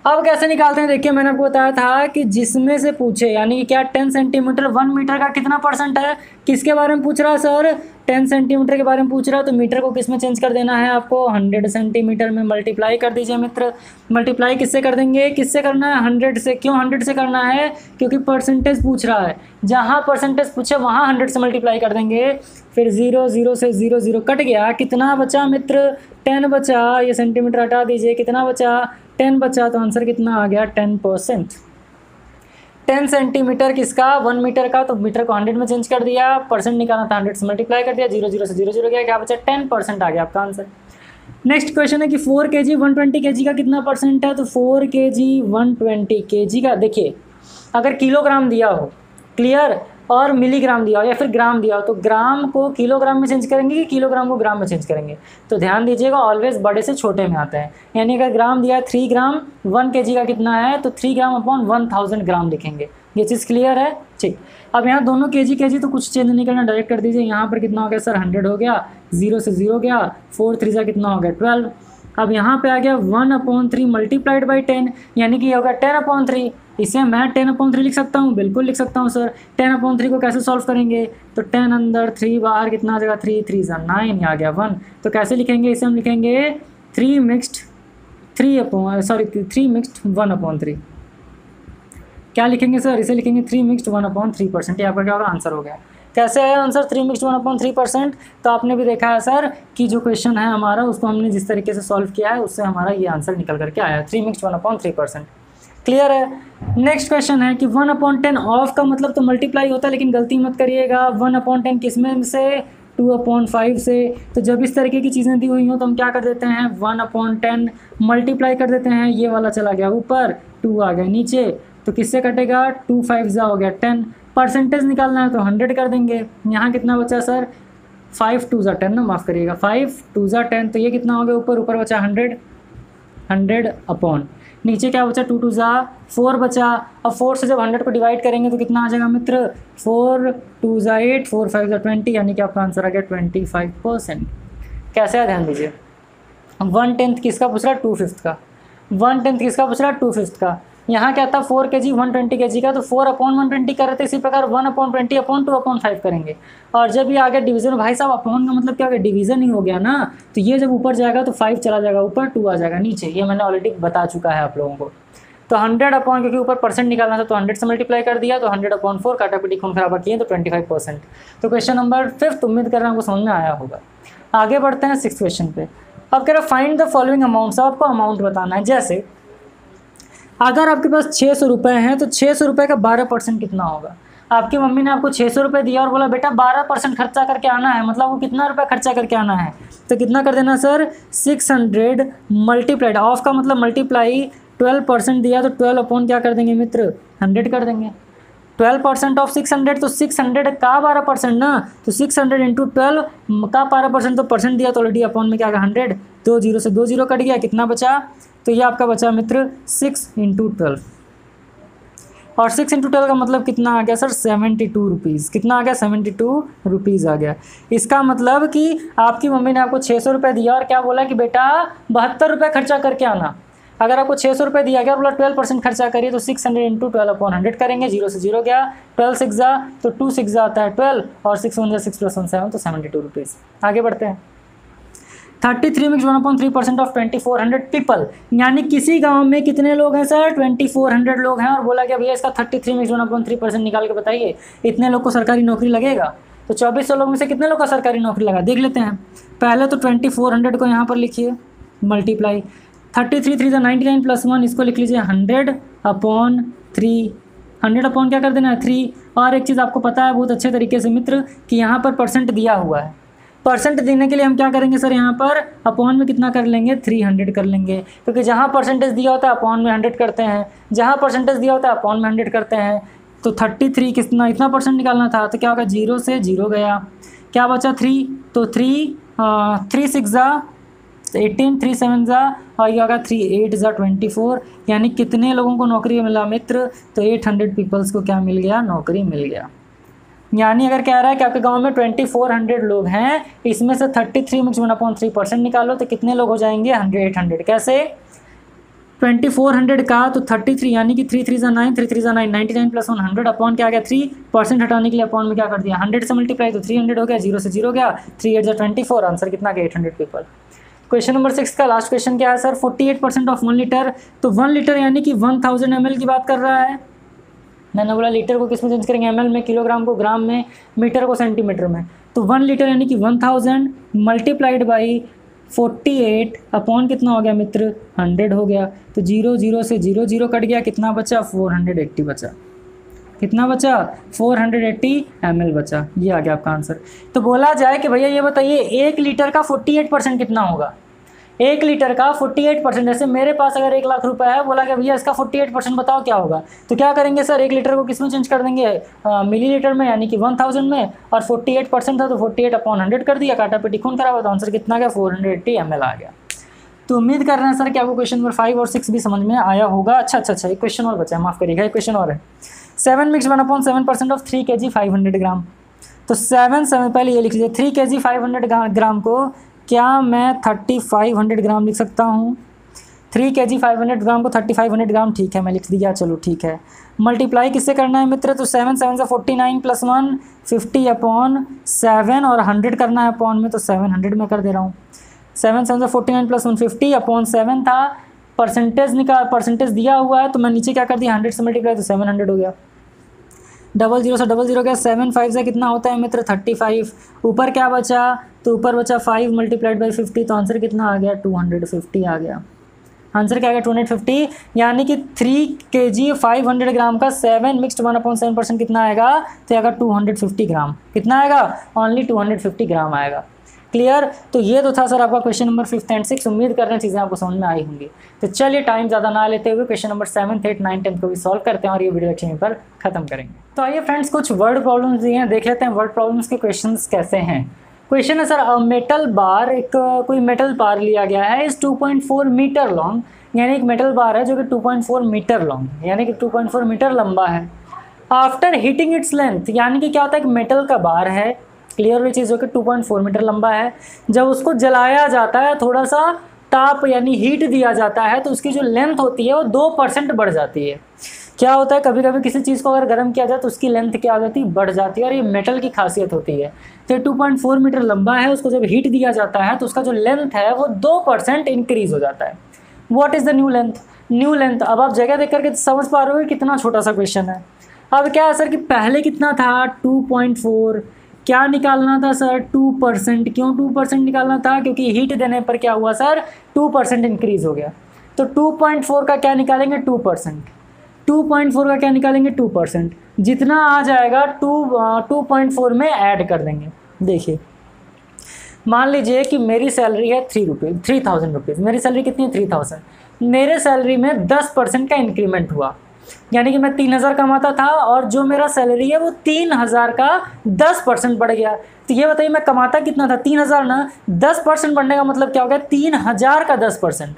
अब कैसे निकालते हैं, देखिए मैंने आपको बताया था कि जिसमें से पूछे, यानी क्या 10 सेंटीमीटर 1 मीटर का कितना परसेंट है, किसके बारे में पूछ रहा है सर, 10 सेंटीमीटर के बारे में पूछ रहा है, तो मीटर को किस में चेंज कर देना है आपको, 100 सेंटीमीटर में मल्टीप्लाई कर दीजिए मित्र। मल्टीप्लाई किससे कर देंगे, किससे करना है 100 से। क्यों 100 से करना है, क्योंकि परसेंटेज पूछ रहा है, जहाँ परसेंटेज पूछे वहाँ 100 से मल्टीप्लाई कर देंगे। फिर 0 0 से 0 0 कट गया, कितना बचा मित्र 10 बचा, ये सेंटीमीटर हटा दीजिए, कितना बचा 10 बचा, तो आंसर कितना आ गया 10%। 10 सेंटीमीटर किसका 1 मीटर का, तो मीटर को 100 में चेंज कर दिया, परसेंट निकालना था 100 से मल्टीप्लाई कर दिया, 0 0 से 0 0 गया, क्या बचा 10% आ गया आपका आंसर। नेक्स्ट क्वेश्चन है कि 4 kg 120 kg का कितना परसेंट है, तो 4 kg 120 kg का, देखिए अगर किलोग्राम दिया हो, क्लियर, और मिलीग्राम दिया हो या फिर ग्राम दिया हो, तो ग्राम को किलोग्राम में चेंज करेंगे कि किलोग्राम को ग्राम में चेंज करेंगे, तो ध्यान दीजिएगा ऑलवेज बड़े से छोटे में आता है। यानी अगर ग्राम दिया है 3 ग्राम 1 kg का कितना है, तो 3 ग्राम अपॉन 1000 ग्राम लिखेंगे। ये चीज़ क्लियर है। ठीक, अब यहाँ दोनों kg तो कुछ चेंज नहीं करना, डायरेक्ट कर दीजिए। यहाँ पर कितना हो गया सर 100 हो गया, 0 से 0 गया, 4 3 जा कितना हो गया 12। अब यहाँ पे आ गया 1/3 मल्टीप्लाइड बाई 10, यानी कि ये होगा 10/3। इसे मैं 10/3 लिख सकता हूँ, बिल्कुल लिख सकता हूँ सर। 10/3 को कैसे सॉल्व करेंगे, तो 10 अंदर 3 बाहर कितना आ जाएगा 3 3 जा 9, आ गया 1। तो कैसे लिखेंगे, इसे हम लिखेंगे 3 मिक्स्ड 1/3। क्या लिखेंगे सर, इसे लिखेंगे 3 मिक्स्ड 1/3%। ये आपका क्या होगा, आंसर हो गया। कैसे आया आंसर 3 मिक्स्ड 1/3%, तो आपने भी देखा है सर कि जो क्वेश्चन है हमारा उसको हमने जिस तरीके से सॉल्व किया है उससे हमारा ये आंसर निकल करके आया 3 मिक्स्ड 1/3%। क्लियर है। नेक्स्ट क्वेश्चन है कि 1/10 ऑफ का मतलब तो मल्टीप्लाई होता है, लेकिन गलती मत करिएगा। 1/10 किस में से, 2/5 से। तो जब इस तरीके की चीज़ें दी हुई हों तो हम क्या कर देते हैं, 1/10 मल्टीप्लाई कर देते हैं। ये वाला चला गया ऊपर, 2 आ गया नीचे, तो किससे कटेगा, 2 5 हो गया 10। परसेंटेज निकालना है तो 100 कर देंगे। यहाँ कितना बचा सर, 5 2 10 ना, माफ़ करिएगा, 5 2 10। तो ये कितना हो गया, ऊपर बचा 100 अपॉन, नीचे क्या बचा, 2 2 4 बचा। अब 4 से जब 100 को डिवाइड करेंगे तो कितना आ जाएगा मित्र, 4 2 8 4 5 20, यानी कि आपका आंसर आ गया 25%। कैसे है ध्यान दीजिए, 1/10 किसका पूछ रहा है, 2/5 का। 1/10 किसका पूछ रहा है, 2/5 का। यहाँ क्या था, 4 kg 120 kg का, तो 4/120 कर रहे थे। इसी प्रकार 1/20/2/5 करेंगे। और जब ये आ गया डिवीजन, भाई साहब अपॉन का मतलब क्या हो गया, डिवीजन ही हो गया ना। तो ये जब ऊपर जाएगा तो 5 चला जाएगा ऊपर, 2 आ जाएगा नीचे। ये मैंने ऑलरेडी बता चुका है आप लोगों को। तो 100 अपॉन, क्योंकि ऊपर परसेंट निकालना था तो 100 से मल्टीप्लाई कर दिया, तो 100/4 काटापीटी खून खराबा किए तो 25%। तो क्वेश्चन नंबर 5 उम्मीद कर रहा हूँ आपको समझ में आया होगा। आगे बढ़ते हैं 6th क्वेश्चन पे। अब कह रहा फाइंड द फॉलोइंग अमाउंट्स, आपको अमाउंट बताना है। जैसे अगर आपके पास 600 रुपये हैं तो 600 रुपये का 12% कितना होगा। आपकी मम्मी ने आपको 600 रुपये दिया और बोला बेटा 12% खर्चा करके आना है, मतलब वो कितना रुपया खर्चा करके आना है। तो कितना कर देना सर, 600 मल्टीप्लाइड, ऑफ का मतलब मल्टीप्लाई 12% दिया तो 12 अपॉन क्या कर देंगे मित्र, 100 कर देंगे। 12% ऑफ 600, तो 600 का 12% ना, तो 600 इंटू 12 का 12%, तो परसेंट दिया तो ऑलरेडी अपॉन में क्या आ गया 100, 2 0 से 2 0 कट गया, कितना बचा, तो ये आपका बचा मित्र 6 इंटू 12। और 6 इंटू 12 का मतलब कितना आ गया सर, 72 रुपीज़। कितना आ गया, 72 रुपीज़ आ गया। इसका मतलब कि आपकी मम्मी ने आपको 600 रुपये दिया और क्या बोला कि बेटा 72 रुपये खर्चा करके आना। अगर आपको 600 रुपये दिया गया और बोला 12% खर्चा करिए, तो 600 इंटू 12/100 करेंगे। 0 से 0 गया, 12 6 जा तो 2 6 आता है 12, और 6 1 6 + 1 7, तो 72 रुपीज़। आगे बढ़ते हैं। 33 मिक्स 1/3% ऑफ 2400 पीपल, यानी किसी गांव में कितने लोग हैं सर, 2400 लोग हैं। और बोला कि भैया इसका 33 मिक्स 1/3% निकाल के बताइए, इतने लोग को सरकारी नौकरी लगेगा। तो 2400 लोग में से कितने लोग का सरकारी नौकरी लगा, देख लेते हैं। पहले तो 2400 को यहाँ पर लिखिए, मल्टीप्लाई 33 3 99 + 1, इसको लिख लीजिए 100/3। 100 अपॉन क्या कर देना है, 3। और एक चीज़ आपको पता है बहुत अच्छे तरीके से मित्र कि यहाँ पर परसेंट दिया हुआ है। परसेंट देने के लिए हम क्या करेंगे सर, यहाँ पर अपॉन में कितना कर लेंगे, 300 कर लेंगे, क्योंकि जहाँ परसेंटेज दिया होता है अपॉन में 100 करते हैं, जहाँ परसेंटेज दिया होता है अपॉन में 100 करते हैं। तो 33 कितना, इतना परसेंट निकालना था, तो क्या होगा, 0 से 0 गया, क्या बचा 3, तो 3 6 18, 3 7 और ये होगा 3 8 24, यानी कितने लोगों को नौकरी मिला मित्र, तो 800 पीपल्स को क्या मिल गया, नौकरी मिल गया। यानी अगर कह रहा है कि आपके गांव में 2400 लोग हैं, इसमें से 33 मिक्स 1/3% निकालो तो कितने लोग हो जाएंगे, 800। कैसे, 2400 का तो 33, यानी कि 3 3 9 3 3 9 99 + 100 अपॉन क्या आ गया 3%, हटाने के लिए अपॉन में क्या कर दिया 100 से मल्टीप्लाई, तो 300 हो गया, 0 से 0 गया, 3 8 24, आंसर कितना गया 800 पीपल। क्वेश्चन नंबर 6 का लास्ट क्वेश्चन क्या है सर, 48% ऑफ 1 लीटर, तो 1 लीटर यानी कि 1000 ml की बात कर रहा है। मैंने बोला लीटर को किस में चेंज करेंगे, ml में, किलोग्राम को ग्राम में, मीटर को सेंटीमीटर में। तो 1 लीटर यानी कि 1000 मल्टीप्लाइड बाई 48 अपॉन कितना हो गया मित्र, 100 हो गया। तो 0 0 से 0 0 कट गया, कितना बचा 480 बचा, कितना बचा 480 ml बचा। ये आ गया आपका आंसर। तो बोला जाए कि भैया ये बताइए 1 लीटर का 48% कितना होगा, 1 लीटर का 48%, जैसे मेरे पास अगर 1 लाख रुपए है, बोला कि भैया इसका 48% बताओ क्या होगा, तो क्या करेंगे सर, 1 लीटर को किस में चेंज कर देंगे, मिलीलीटर में, यानी कि 1000 में, और 48% था तो 48/100 कर दिया, काटा पीटी खून खराब, तो आंसर कितना गया 480 ml आ गया। तो उम्मीद कर रहे हैं सर कि आपको क्वेश्चन नंबर 5 और 6 भी समझ में आया होगा। अच्छा, एक क्वेश्चन और बचा है, माफ़ करिएगा, एक क्वेश्चन और है। 7 मिक्स 1/7% ऑफ 3 kg 500 ग्राम, तो 7 पहले ये लिख लीजिए, 3 kg 500 ग्राम को क्या मैं 3500 ग्राम लिख सकता हूँ, 3 kg 500 ग्राम को 3500 ग्राम, ठीक है मैं लिख दिया, चलो ठीक है। मल्टीप्लाई किससे करना है मित्र, तो 7 7 से 49 + 1 50/7, और 100 करना है अपॉन में, तो 700 में कर दे रहा हूँ। 7 7 से 49 + 1 50/7 था, परसेंटेज दिया हुआ है, तो मैं नीचे क्या कर दिया 100 से मल्टीप्लाई, तो 700 हो गया। 00 से 00 गया, 7 5 से कितना होता है मित्र 35, ऊपर क्या बचा, तो ऊपर बचा 5 मल्टीप्लाइड बाई 50, तो आंसर कितना आ गया 250 आ गया। आंसर क्या आएगा 250, यानी कि 3 kg 500 ग्राम का 7 मिक्सड 1/7% कितना आएगा, तो आएगा 250 ग्राम। कितना आएगा, ओनली 250 ग्राम आएगा। क्लियर। तो ये तो था सर आपका क्वेश्चन नंबर 5th एंड 6। उम्मीद कर रहे हैं चीज़ें आपको समझ में आई होंगी। तो चलिए टाइम ज़्यादा ना लेते हुए question number 7th 8th 9th 10th को भी सॉल्व करते हैं और ये वीडियो लेक्चर पर खत्म करेंगे। तो आइए फ्रेंड्स, कुछ वर्ड प्रॉब्लम्स दिए हैं, देख लेते हैं वर्ड प्रॉब्लम्स के क्वेश्चन कैसे हैं। क्वेश्चन है सर, मेटल बार, एक कोई मेटल बार लिया गया है, इस 2.4 मीटर लॉन्ग, यानी एक मेटल बार है जो कि 2.4 मीटर लॉन्ग यानी कि 2.4 मीटर लंबा है। आफ्टर हीटिंग इट्स लेंथ, यानी कि क्या होता है, एक मेटल का बार है, क्लियर हुई चीज़, जो कि 2.4 मीटर लंबा है। जब उसको जलाया जाता है, थोड़ा सा ताप यानी हीट दिया जाता है, तो उसकी जो लेंथ होती है वो 2% बढ़ जाती है। क्या होता है, कभी कभी किसी चीज़ को अगर गर्म किया जाए तो उसकी लेंथ क्या हो जाती है, बढ़ जाती है, और ये मेटल की खासियत होती है। तो 2.4 मीटर लंबा है, उसको जब हीट दिया जाता है तो उसका जो लेंथ है वो 2% इंक्रीज हो जाता है। What is the new length, new length. अब आप जगह देख करके समझ पा रहे हो कितना छोटा सा क्वेश्चन है। अब क्या है सर कि पहले कितना था 2.4, क्या निकालना था सर 2%। क्यों 2% निकालना था, क्योंकि हीट देने पर क्या हुआ सर 2% इंक्रीज हो गया। तो 2.4 का क्या निकालेंगे 2%, 2.4 का क्या निकालेंगे 2%, जितना आ जाएगा 2.4 में ऐड कर देंगे। देखिए मान लीजिए कि मेरी सैलरी है 3,000 रुपीज़, मेरी सैलरी कितनी है 3,000, मेरे सैलरी में 10% का इंक्रीमेंट हुआ, यानी कि मैं 3,000 कमाता था और जो मेरा सैलरी है वो 3,000 का 10% बढ़ गया। तो ये बताइए मैं कमाता कितना था 3,000 ना, 10% बढ़ने का मतलब क्या हो गया 3,000 का 10%।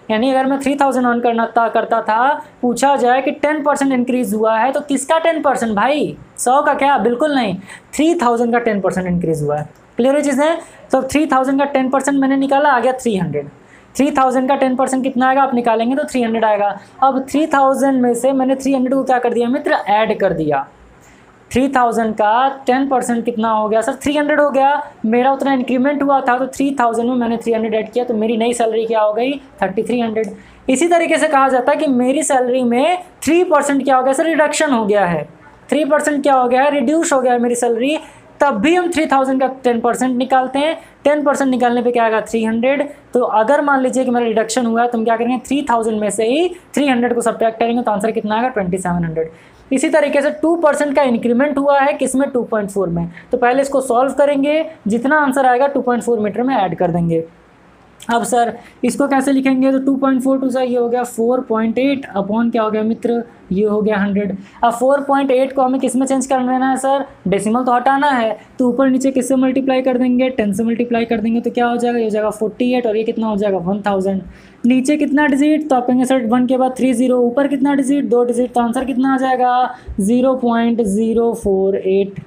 यानी अगर मैं 3,000 अर्न करता था, पूछा जाए कि 10% इंक्रीज हुआ है तो किसका 10% भाई, 100 का क्या, बिल्कुल नहीं, 3,000 का 10% इंक्रीज हुआ है। क्लियर है चीज़ें। तो 3,000 का 10% मैंने निकाला, आ गया 300। 3,000 का 10% कितना आएगा आप निकालेंगे तो 300 आएगा। अब 3,000 में से मैंने 300 को क्या कर दिया मित्र, ऐड कर दिया। 3,000 का 10% कितना हो गया सर 300 हो गया। मेरा उतना इंक्रीमेंट हुआ था तो 3,000 में मैंने 300 ऐड किया, तो मेरी नई सैलरी क्या हो गई 3,300। इसी तरीके से कहा जाता है कि मेरी सैलरी में 3% क्या हो गया सर, रिडक्शन हो गया है। 3% क्या हो गया है, रिड्यूस हो गया है मेरी सैलरी। तब भी हम 3,000 का 10% निकालते हैं। 10% निकालने पे क्या आएगा 300। तो अगर मान लीजिए कि मेरा रिडक्शन हुआ है तो हम क्या करेंगे 3,000 में से ही 300 को सब्ट्रैक्ट करेंगे, तो आंसर कितना आएगा 2,700। इसी तरीके से 2% का इंक्रीमेंट हुआ है किसमें 2.4 में। तो पहले इसको सॉल्व करेंगे, जितना आंसर आएगा 2.4 मीटर में ऐड कर देंगे। अब सर इसको कैसे लिखेंगे, तो 2.42 से ये हो गया 4.8 अपॉन क्या हो गया मित्र, ये हो गया 100। अब 4.8 को हमें किस में चेंज कर देना है सर, डेसिमल तो हटाना है, तो ऊपर नीचे किससे मल्टीप्लाई कर देंगे 10 से मल्टीप्लाई कर देंगे, तो क्या हो जाएगा, ये हो जाएगा 48 और ये कितना हो जाएगा 1000। नीचे कितना डिजिट, तो आप कहेंगे सर 1 के बाद 30, ऊपर कितना डिजिट 2 डिजिट, तो आंसर कितना आ जाएगा 0.048।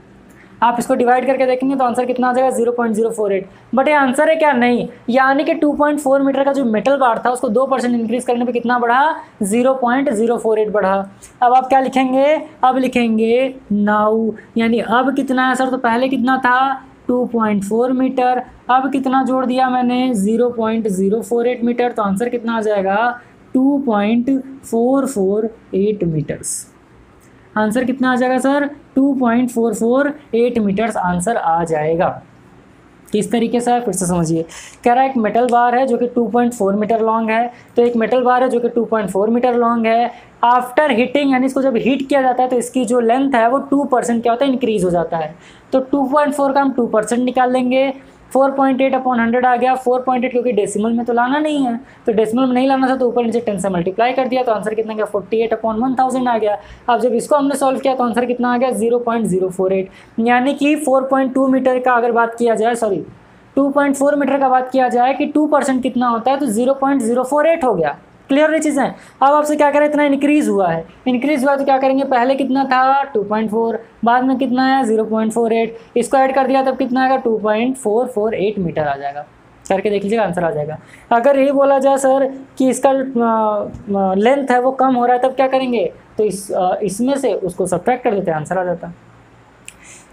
आप इसको डिवाइड करके देखेंगे तो आंसर कितना आ जाएगा 0.048। बट ये आंसर है क्या, नहीं, यानी कि 2.4 मीटर का जो मेटल बार था उसको 2% इंक्रीज करने पे कितना बढ़ा 0.048 बढ़ा। अब आप क्या लिखेंगे, अब लिखेंगे नाउ, यानी अब कितना है सर, तो पहले कितना था 2.4 मीटर, अब कितना जोड़ दिया मैंने 0.048 मीटर, तो आंसर कितना आ जाएगा 2.448 मीटर्स। आंसर कितना आ जाएगा सर 2.448 मीटर्स आंसर आ जाएगा। किस तरीके से है फिर से समझिए। कह रहा है एक मेटल बार है जो कि 2.4 मीटर लॉन्ग है, तो एक मेटल बार है जो कि 2.4 मीटर लॉन्ग है। आफ्टर हीटिंग यानी इसको जब हीट किया जाता है तो इसकी जो लेंथ है वो 2% क्या होता है, इंक्रीज हो जाता है। तो 2.4 का हम 2% निकाल लेंगे, 4.8 अपॉन 100 आ गया। 4.8 क्योंकि डेसिमल में तो लाना नहीं है, तो डेसिमल में नहीं लाना था तो ऊपर नीचे 10 से मल्टीप्लाई कर दिया, तो आंसर कितना गया 48 अपॉन 1000 आ गया। अब जब इसको हमने सॉल्व किया तो आंसर कितना आ गया 0.048, यानी कि 4.2 मीटर का अगर बात किया जाए, सॉरी 2.4 मीटर का बात किया जाए कि 2% कितना होता है, तो 0.048 हो गया। क्लियर ये चीज़ है। अब आपसे क्या करें, इतना इंक्रीज हुआ है, इंक्रीज हुआ तो क्या करेंगे, पहले कितना था 2.4, बाद में कितना है 0.48, इसको ऐड कर दिया तब कितना आएगा 2.448 मीटर आ जाएगा। करके देख लीजिएगा आंसर आ जाएगा। अगर ये बोला जाए सर कि इसका लेंथ है वो कम हो रहा है तब क्या करेंगे, तो इसमें से उसको सब्ट्रैक्ट कर देते हैं, आंसर आ जाता है।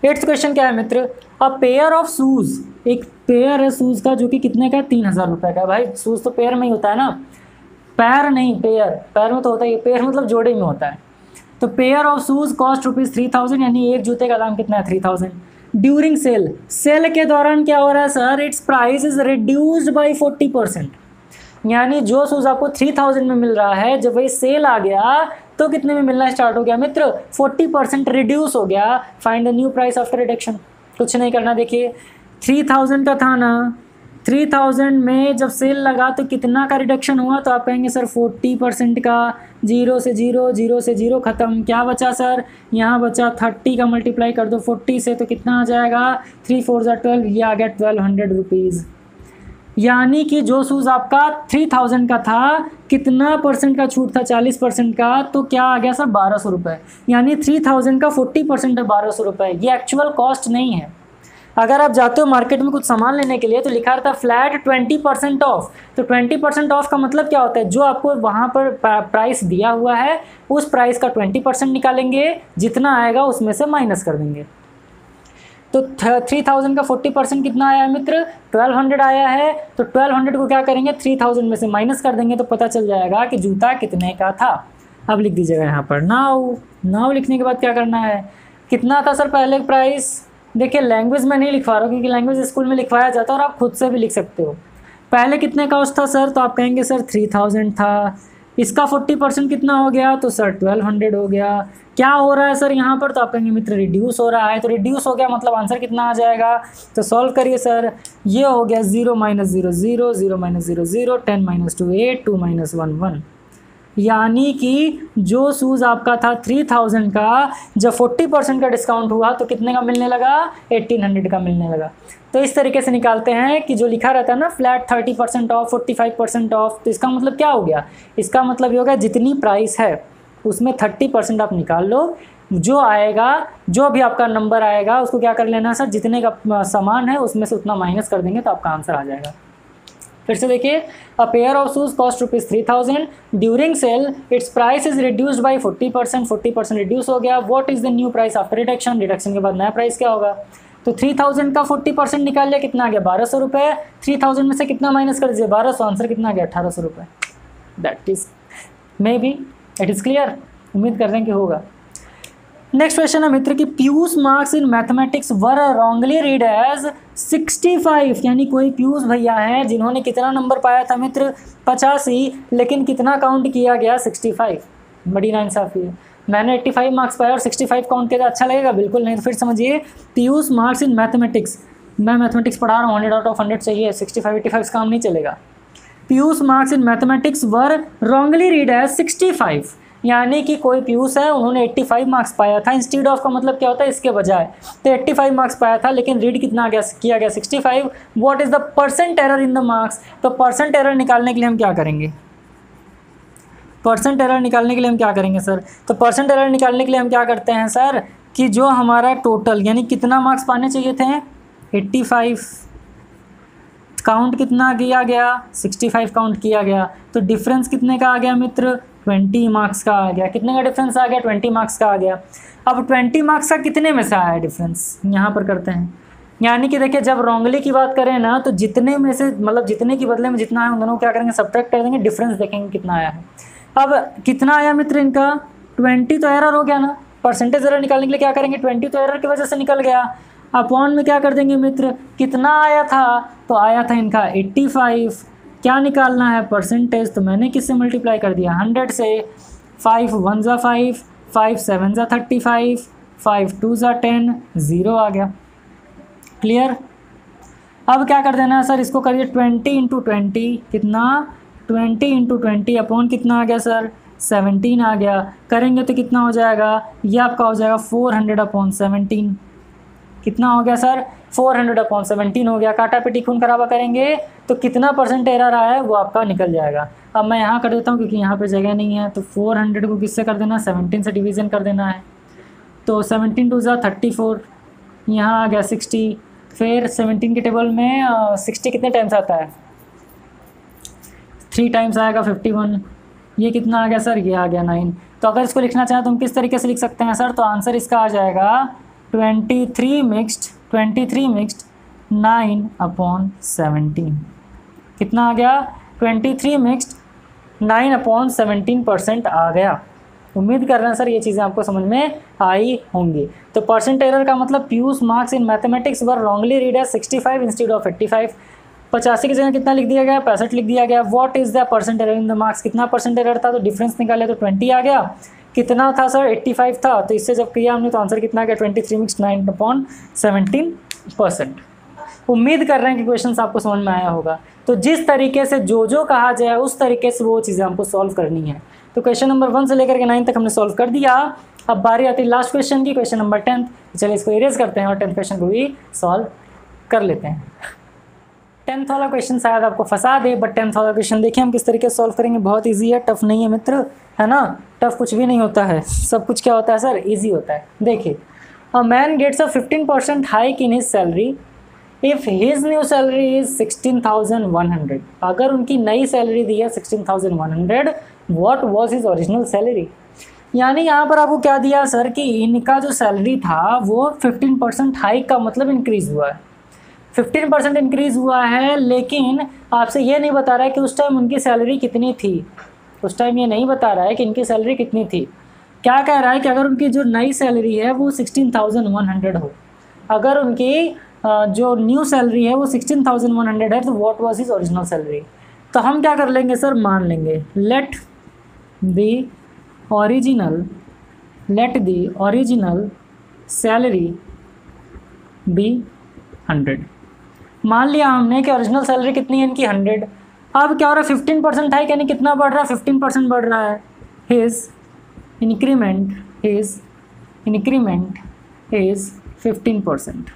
8th क्वेश्चन क्या है मित्र, अ पेयर ऑफ शूज़, एक पेयर है शूज़ का जो कि कितने का 3,000 रुपये का। भाई शूज़ तो पेयर में ही होता है ना, पैर नहीं, पेयर, पैर में तो होता है, पेयर मतलब जोड़े में होता है। तो पेयर ऑफ शूज़ कॉस्ट ₹3,000, यानी एक जूते का दाम कितना है 3,000। ड्यूरिंग सेल, सेल के दौरान क्या हो रहा है sir, it's price is reduced by 40%। यानी जो शूज़ आपको 3000 में मिल रहा है, जब वही सेल आ गया तो कितने में मिलना स्टार्ट हो गया मित्र? 40% रिड्यूस हो गया। Find the new price after reduction. कुछ नहीं करना, देखिए 3000 का था ना, 3000 में जब सेल लगा तो कितना का रिडक्शन हुआ? तो आप कहेंगे सर 40% का, 0 से 0, 0 से 0 ख़त्म, क्या बचा सर? यहाँ बचा 30 का मल्टीप्लाई कर दो 40 से, तो कितना आ जाएगा? 3 4 12, ये आ गया 1200 रुपीज़। यानी कि जो शूज़ आपका 3000 का था, कितना परसेंट का छूट था? 40% का, तो क्या आ गया सर? 1200 रुपये। यानी 3000 का 40% है 1200 रुपये। ये एक्चुअल कॉस्ट नहीं है। अगर आप जाते हो मार्केट में कुछ सामान लेने के लिए तो लिखा रहता है फ्लैट 20% ऑफ। तो 20% ऑफ का मतलब क्या होता है? जो आपको वहाँ पर प्राइस दिया हुआ है उस प्राइस का 20% निकालेंगे, जितना आएगा उसमें से माइनस कर देंगे। तो 3000 का 40% कितना आया है मित्र? 1200 आया है। तो 1200 को क्या करेंगे? 3000 में से माइनस कर देंगे तो पता चल जाएगा कि जूता कितने का था। अब लिख दीजिएगा यहाँ पर नाउ लिखने के बाद क्या करना है? कितना था सर पहले प्राइस? देखिए लैंग्वेज में नहीं लिखवा रहा हूँ क्योंकि लैंग्वेज स्कूल में लिखवाया जाता है और आप खुद से भी लिख सकते हो। पहले कितने का था सर? तो आप कहेंगे सर 3000 था। इसका 40% कितना हो गया? तो सर 1200 हो गया। क्या हो रहा है सर यहाँ पर? तो आप कहेंगे मित्र रिड्यूस हो रहा है। तो रिड्यूस हो गया मतलब आंसर कितना आ जाएगा? तो सॉल्व करिए सर। ये हो गया 0 - 0 0 0 - 0 0, 10 - 2 8, 2 - 1 1। यानी कि जो शूज़ आपका था 3000 का, जब 40% का डिस्काउंट हुआ तो कितने का मिलने लगा? 1800 का मिलने लगा। तो इस तरीके से निकालते हैं कि जो लिखा रहता है ना फ्लैट 30% ऑफ, 45% ऑफ, तो इसका मतलब क्या हो गया? इसका मतलब ये हो गया जितनी प्राइस है उसमें 30% आप निकाल लो। जो आएगा, जो भी आपका नंबर आएगा उसको क्या कर लेना सर? जितने का सामान है उसमें से उतना माइनस कर देंगे तो आपका आंसर आ जाएगा। फिर से देखिए, a pair of shoes cost ₹3000 during sale, its price is reduced by 40%, 40% reduce हो गया। What is the new price after reduction? Reduction के बाद नया प्राइस क्या होगा? तो 3000 का 40% निकाल लिया, कितना आ गया? 1200 रुपये। 3000 में से कितना माइनस कर दीजिए? 1200, आंसर कितना आ गया? 1800 रुपये। That is may be it is clear. उम्मीद कर रहे हैं कि होगा। नेक्स्ट क्वेश्चन है मित्र कि Piyush marks in mathematics were wrongly read as 65। यानी कोई पीयूष भैया हैं जिन्होंने कितना नंबर पाया था मित्र? 85, लेकिन कितना काउंट किया गया? 65। बड़ी नाइंसाफ़ी है। मैंने 85 मार्क्स पाया और 65 काउंट किया, अच्छा लगेगा? बिल्कुल नहीं। तो फिर समझिए, पीयूष मार्क्स इन मैथमेटिक्स, मैं मैथमेटिक्स पढ़ा रहा हूँ, 100 आउट ऑफ 100 चाहिए, 65 85 काम नहीं चलेगा। Piyush marks in mathematics were wrongly read as 65। यानी कि कोई पीयूष है, उन्होंने 85 मार्क्स पाया था। इंस्टीड ऑफ का मतलब क्या होता है? इसके बजाय। तो 85 मार्क्स पाया था लेकिन रीड कितना किया गया? 65। What is the percent error in the marks? तो परसेंट एरर निकालने के लिए हम क्या करेंगे? परसेंट एरर निकालने के लिए हम क्या करेंगे सर? तो परसेंट एरर निकालने के लिए हम क्या करते हैं सर कि जो हमारा टोटल यानी कितना मार्क्स पाने चाहिए थे? 85, काउंट कितना किया गया? 65 काउंट किया गया। तो डिफरेंस कितने का आ गया मित्र? 20 मार्क्स का आ गया। कितने का डिफरेंस आ गया? 20 मार्क्स का आ गया। अब 20 मार्क्स का कितने में से आया डिफरेंस? यहाँ पर करते हैं। यानी कि देखिए, जब रॉन्गली की बात करें ना तो जितने में से मतलब जितने के बदले में जितना आया उन दोनों को क्या करेंगे? सब्ट्रैक्ट कर देंगे, डिफरेंस देखेंगे कितना आया है। अब कितना आया मित्र इनका? 20 तो एरर हो गया ना। परसेंटेज एरर निकालने के लिए क्या करेंगे? 20 तो एरर की वजह से निकल गया। अपॉन में क्या कर देंगे मित्र? कितना आया था? तो आया था इनका 85। क्या निकालना है? परसेंटेज। तो मैंने किससे मल्टीप्लाई कर दिया? 100 से। 5 1 ज़ा 5, 5 7 ज़ा 35, 5 2 ज़ा 10, 0 आ गया। क्लियर? अब क्या कर देना है सर? इसको करिए 20 × 20, कितना? 20 × 20 अपॉन कितना आ गया सर? 17 आ गया। करेंगे तो कितना हो जाएगा? ये आपका हो जाएगा 400/17। कितना हो गया सर? 400/17 हो गया। काटा पिटी खून खराबा करेंगे तो कितना परसेंट एरर आया है वो आपका निकल जाएगा। अब मैं यहाँ कर देता हूँ क्योंकि यहाँ पे जगह नहीं है। तो 400 को किससे कर देना? 17 से डिवीज़न कर देना है। तो 17 2 ज़ा 34, यहाँ आ गया 60। फिर 17 के टेबल में 60 कितने टाइम्स आता है? 3 टाइम्स आएगा, 51। ये कितना आ गया सर? ये आ गया 9। तो अगर इसको लिखना चाहें तो हम किस तरीके से लिख सकते हैं सर? तो आंसर इसका आ जाएगा 23 मिक्स्ड 9/17। कितना आ गया? 23 मिक्स्ड 9/17% आ गया। उम्मीद कर रहे हैं सर ये चीज़ें आपको समझ में आई होंगी। तो परसेंट एरर का मतलब Piyush marks in mathematics were wrongly read as 65 instead of 85। 85 की जगह कितना लिख दिया गया, 65 लिख दिया गया। What is the percent error in the marks, कितना परसेंट एरर था, तो डिफरेंस निकाले तो 20 आ गया। कितना था सर, 85 था, तो इससे जब किया हमने तो आंसर कितना आ गया, 23 मिक्स 9/17%। उम्मीद कर रहे हैं कि क्वेश्चन आपको समझ में आया होगा। तो जिस तरीके से जो कहा जाए उस तरीके से वो चीज़ें हमको सॉल्व करनी है। तो क्वेश्चन नंबर 1 से लेकर के 9 तक हमने सॉल्व कर दिया। अब बारी आती है लास्ट क्वेश्चन की, क्वेश्चन नंबर 10। चलिए इसको इरेज करते हैं और 10th क्वेश्चन को भी सॉल्व कर लेते हैं। 10th वाला क्वेश्चन शायद आपको फंसा दे, बट 10th वाला क्वेश्चन देखिए हम किस तरीके से सॉल्व करेंगे। बहुत ईजी है, टफ नहीं है मित्र, है ना। टफ कुछ भी नहीं होता है, सब कुछ क्या होता है सर, ईजी होता है। देखिए, a man gets a 15% hike in his salary if his new salary is 16,100। अगर उनकी नई सैलरी दी है 16,100, what was his original salary. यानी यहाँ पर आपको क्या दिया सर कि इनका जो सैलरी था वो 15% हाइक का मतलब इंक्रीज़ हुआ है, 15% इंक्रीज़ हुआ है। लेकिन आपसे ये नहीं बता रहा है कि उस टाइम उनकी सैलरी कितनी थी, उस टाइम ये नहीं बता रहा है कि इनकी सैलरी कितनी थी। क्या कह रहा है कि अगर उनकी जो नई सैलरी है वो 16,100 हो, अगर उनकी जो न्यू सैलरी है वो 16,100 है, तो what was his original salary. तो हम क्या कर लेंगे सर, मान लेंगे let the original salary be 100। मान लिया हमने कि ओरिजिनल सैलरी कितनी है इनकी, 100। अब क्या हो रहा है, 15% हाइक, यानी कितना बढ़ रहा है, 15% बढ़ रहा है। His increment is 15%।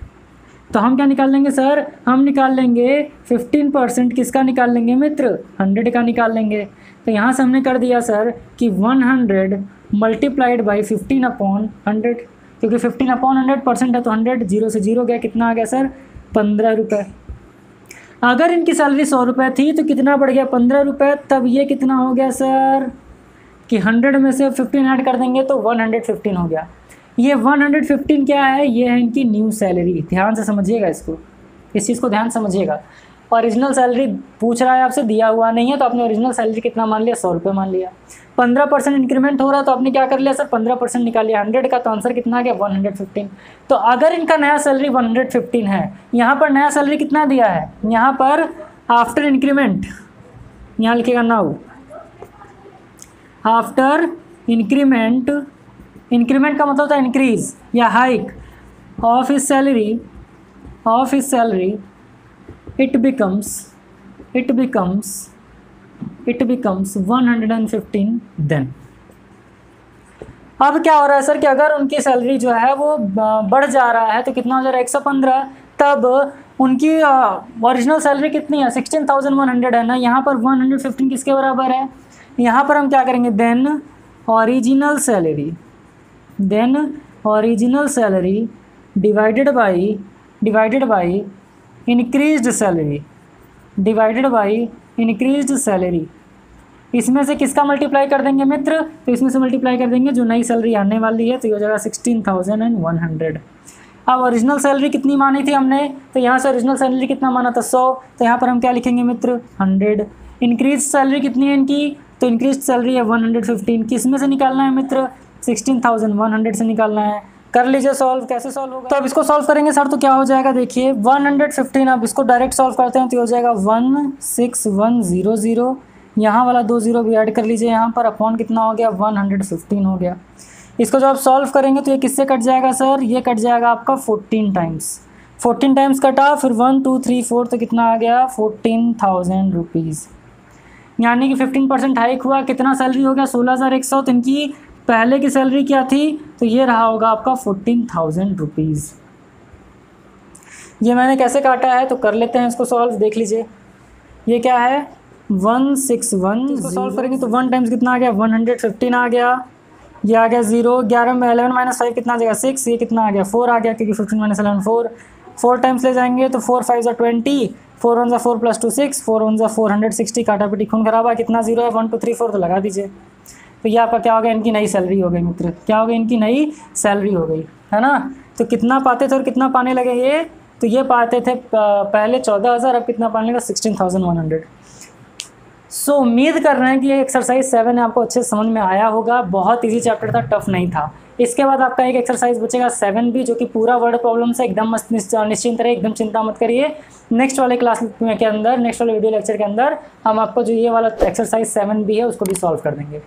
तो हम क्या निकाल लेंगे सर, हम निकाल लेंगे 15% किसका निकाल लेंगे मित्र, 100 का निकाल लेंगे। तो यहाँ से हमने कर दिया सर कि 100 मल्टीप्लाइड बाई 15/100, क्योंकि 15/100% है तो 100, 0 से 0 गया, कितना आ गया सर, 15 रुपये। अगर इनकी सैलरी 100 रुपये थी तो कितना बढ़ गया, 15 रुपये। तब ये कितना हो गया सर कि 100 में से 15 ऐड कर देंगे तो 115 हो गया। ये 115 क्या है, ये है इनकी न्यू सैलरी। ध्यान से समझिएगा इसको, इस चीज़ को ध्यान समझिएगा। ओरिजिनल सैलरी पूछ रहा है आपसे, दिया हुआ नहीं है, तो आपने ओरिजिनल सैलरी कितना मान लिया, 100 रुपये मान लिया। 15% इंक्रीमेंट हो रहा है तो आपने क्या कर लिया सर, 15% निकाल लिया 100 का, तो आंसर कितना आ गया, 115। तो अगर इनका नया सैलरी 115 है, यहाँ पर नया सैलरी कितना दिया है, यहाँ पर आफ्टर इंक्रीमेंट, यहाँ लिखेगा नाउ आफ्टर इंक्रीमेंट, इंक्रीमेंट का मतलब होता है इंक्रीज या hike of his salary, it becomes 115 then. अब क्या हो रहा है सर कि अगर उनकी सैलरी जो है वो बढ़ जा रहा है तो कितना हो जा रहा है, 115। तब उनकी ओरिजिनल सैलरी कितनी है, 16,100 है ना। यहाँ पर 115 किसके बराबर है, यहाँ पर हम क्या करेंगे, then original salary divided by increased salary, इसमें से किसका मल्टीप्लाई कर देंगे मित्र, तो इसमें से मल्टीप्लाई कर देंगे जो नई सैलरी आने वाली है, तो ये हो जाएगा 16,100। अब ओरिजिनल सैलरी कितनी मानी थी हमने, तो यहाँ से ओरिजिनल सैलरी कितना माना था, 100, तो यहाँ पर हम क्या लिखेंगे मित्र, 100। इंक्रीज सैलरी कितनी है इनकी, तो इंक्रीज सैलरी है 115। किस में से निकालना है मित्र, 16,100 से निकालना है। कर लीजिए सॉल्व, कैसे सॉल्व होगा, तो अब इसको सॉल्व करेंगे सर तो क्या हो जाएगा, देखिए 115, अब इसको डायरेक्ट सॉल्व करते हैं तो हो जाएगा 16100, यहाँ वाला 2 0 भी ऐड कर लीजिए यहाँ पर, अपॉन कितना हो गया, 115 हो गया। इसको जब आप सॉल्व करेंगे तो ये किससे कट जाएगा सर, ये कट जाएगा आपका 14 टाइम्स कटा, फिर 1 2 3 4, तो कितना आ गया, 14,000 रुपीज़। यानी कि 15% हाइक हुआ, कितना सैलरी हो गया, 16,100। तो इनकी पहले की सैलरी क्या थी, तो ये रहा होगा आपका 14,000 रुपीज़। ये मैंने कैसे काटा है तो कर लेते हैं इसको सॉल्व, देख लीजिए। ये क्या है, 161, इसको सॉल्व करेंगे तो 1 टाइम्स कितना आ गया, 115 आ गया। ये आ गया 0, 11 में 11 - 5 कितना आ जाएगा, 6। ये कितना आ गया, 4 आ गया, क्योंकि 15 - 11 4। 4 टाइम्स ले जाएंगे तो 4 5 20, 4 1 4 + 2 6, 4 1 460, काटा पिटी खून खराबा, कितना 0 है, 1 2 3 4, तो लगा दीजिए। तो ये आपका क्या हो गया, इनकी नई सैलरी हो गई मित्र, क्या हो गई, इनकी नई सैलरी हो गई, है ना। तो कितना पाते थे और कितना पाने लगे ये, तो ये पाते थे पहले 14,000, अब कितना पाने लगा, 16,100। सो उम्मीद कर रहे हैं कि ये एक्सरसाइज 7 आपको अच्छे से समझ में आया होगा। बहुत इजी चैप्टर था, टफ नहीं था। इसके बाद आपका एक एक्सरसाइज बचेगा 7B, जो कि पूरा वर्ड प्रॉब्लम से एकदम मस्त निश्चिंत रहे, एकदम चिंता मत करिए। नेक्स्ट वाले क्लास के अंदर, नेक्स्ट वाले वीडियो लेक्चर के अंदर हम आपको जो ये वाला एक्सरसाइज 7B है उसको भी सॉल्व कर देंगे।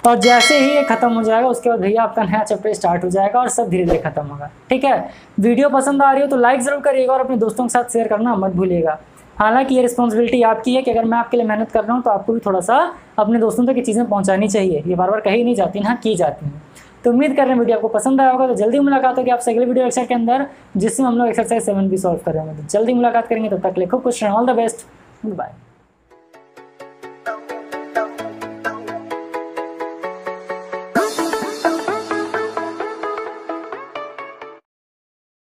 और जैसे ही ये खत्म हो जाएगा उसके बाद भैया आपका नया चैप्टर स्टार्ट हो जाएगा और सब धीरे धीरे खत्म होगा। ठीक है, वीडियो पसंद आ रही हो तो लाइक ज़रूर करिएगा और अपने दोस्तों के साथ शेयर करना मत भूलिएगा। हालांकि ये रिस्पॉन्सिबिलिटी आपकी है कि अगर मैं आपके लिए मेहनत कर रहा हूँ तो आपको भी थोड़ा सा अपने दोस्तों तक ये चीज़ें पहुँचानी चाहिए। ये बार बार कही नहीं जाती ना, की जाती हैं। तो उम्मीद कर रहे हैं वीडियो आपको पसंद आया होगा। तो जल्दी मुलाकात होगी आपसे अगले वीडियो लेक्चर के अंदर, जिसमें हम लोग एक्सरसाइज 7B सॉल्व कर रहे होंगे। तो जल्दी मुलाकात करेंगे, तब तक के लिए खूब खुश रहें। All the best, bye.